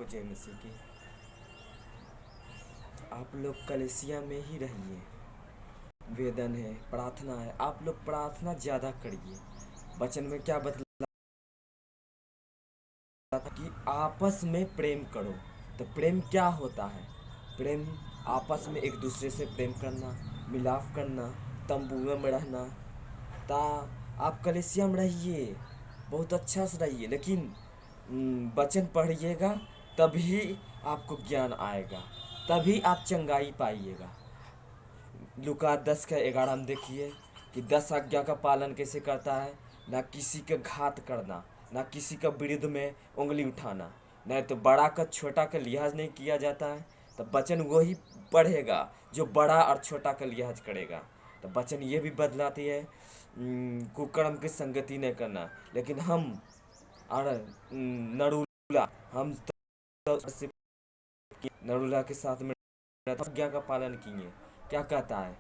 सबको जय मसीह की। आप लोग कलीसिया में ही रहिए। वेदन है, प्रार्थना है, आप लोग प्रार्थना ज़्यादा करिए। वचन में क्या बतला कि आपस में प्रेम करो। तो प्रेम क्या होता है? प्रेम आपस में एक दूसरे से प्रेम करना, मिलाप करना, तंबुओं में रहना। ता आप कलीसिया में रहिए, बहुत अच्छा से रहिए, लेकिन वचन पढ़िएगा, तभी आपको ज्ञान आएगा, तभी आप चंगाई पाइएगा। लूका 10:11 में देखिए कि 10 आज्ञा का पालन कैसे करता है। ना किसी का घात करना, ना किसी का विरुद्ध में उंगली उठाना, नहीं तो बड़ा का छोटा का लिहाज नहीं किया जाता है। तो वचन वही पढ़ेगा जो बड़ा और छोटा का लिहाज करेगा। तो वचन ये भी बदलाती है कुकर्म की संगति नहीं करना। लेकिन हम और नरूला, हम तो नरूला के साथ में आज्ञा का पालन किए। क्या कहता है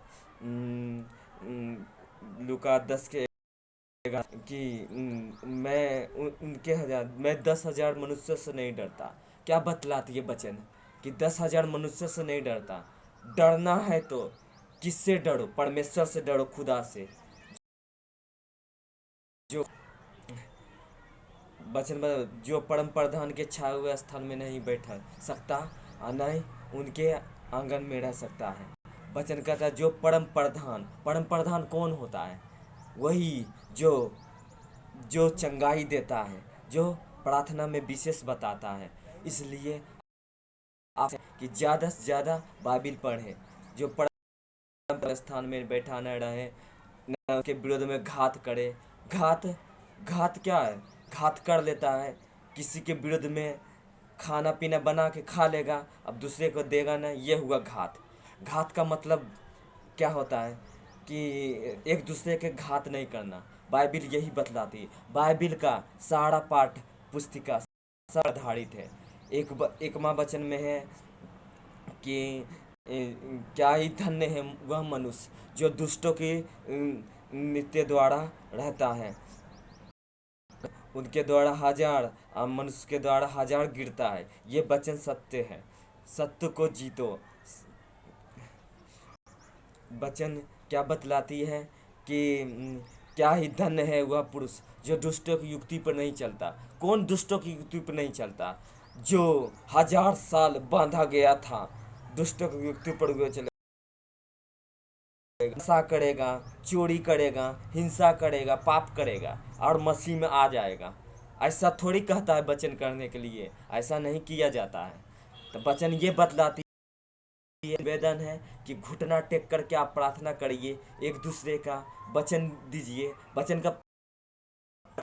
लूका 10:11 कि मैं 10,000 मनुष्य से नहीं डरता। क्या बतलाती है वचन कि 10,000 मनुष्य से नहीं डरता। डरना है तो किससे डरो? परमेश्वर से डरो, खुदा से। जो वचन में जो परम प्रधान के छाए हुए स्थान में नहीं बैठ सकता और नहीं उनके आंगन में रह सकता है। वचन कहता है जो परम प्रधान कौन होता है? वही जो जो चंगाई देता है, जो प्रार्थना में विशेष बताता है। इसलिए आप कि ज़्यादा से ज़्यादा बाइबिल पढ़े, जो परम स्थान में बैठा न रहे, न उसके विरोध में घात करे। घात घात क्या है? घात कर लेता है, किसी के विरुद्ध में खाना पीना बना के खा लेगा, अब दूसरे को देगा ना, ये हुआ घात। घात का मतलब क्या होता है कि एक दूसरे के घात नहीं करना। बाइबिल यही बतलाती है। बाइबिल का सारा पाठ पुस्तिका आधारित है। एक माँ वचन में है कि क्या ही धन्य है वह मनुष्य जो दुष्टों की नित्य द्वारा रहता है। उनके द्वारा हजार और मनुष्य के द्वारा हजार गिरता है। ये वचन सत्य है। सत्य को जीतो। वचन क्या बतलाती है कि क्या ही धन्य है वह पुरुष जो दुष्टों की युक्ति पर नहीं चलता। कौन दुष्टों की युक्ति पर नहीं चलता? जो 1000 साल बांधा गया था दुष्टों की युक्ति पर हुए चले, नशा करेगा, चोरी करेगा, हिंसा करेगा, पाप करेगा और मसीह में आ जाएगा। ऐसा थोड़ी कहता है वचन करने के लिए, ऐसा नहीं किया जाता है। तो वचन ये बतलाती निवेदन है कि घुटना टेक करके आप प्रार्थना करिए, एक दूसरे का वचन दीजिए, वचन का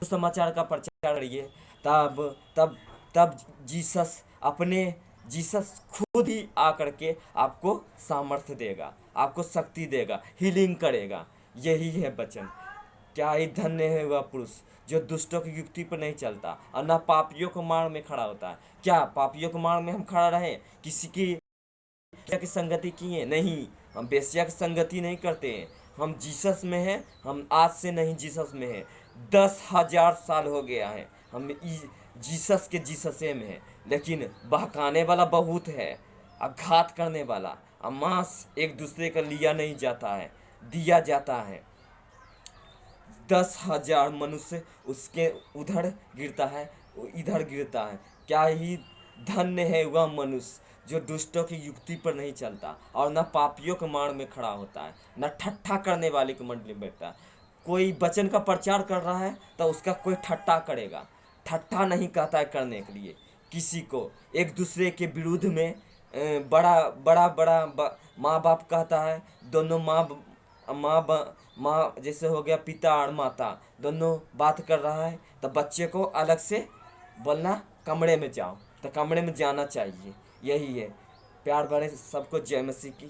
समाचार का प्रचार करिए। तब तब तब जीसस खुद ही आकर के आपको सामर्थ्य देगा, आपको शक्ति देगा, हीलिंग करेगा। यही है वचन। क्या ही धन्य है वह पुरुष जो दुष्टों की युक्ति पर नहीं चलता और न पापियों के मार्ग में खड़ा होता है। क्या पापियों के मार्ग में हम खड़ा रहे? किसी की बेस्या की संगति किए नहीं, हम बेस्या की संगति नहीं करते हैं। हम जीसस में हैं। हम आज से नहीं जीसस में हैं, 10,000 साल हो गया है हम जीसस के जीससे में हैं। लेकिन बहकाने वाला बहुत है, आघात करने वाला। मांस एक दूसरे का लिया नहीं जाता है, दिया जाता है। 10,000 मनुष्य उसके उधर गिरता है, इधर गिरता है। क्या ही धन्य है वह मनुष्य जो दुष्टों की युक्ति पर नहीं चलता और न पापियों के मार्ग में खड़ा होता है, न ठट्ठा करने वाले के मंडली में बैठता है। कोई वचन का प्रचार कर रहा है तो उसका कोई ठट्ठा करेगा। ठट्ठा नहीं कहता है करने के लिए किसी को। एक दूसरे के विरुद्ध में बड़ा माँ बाप कहता है, दोनों माँ जैसे हो गया पिता और माता, दोनों बात कर रहा है तो बच्चे को अलग से बोलना कमरे में जाओ, तो कमरे में जाना चाहिए। यही है। प्यार भरे सबको जय मसीह की।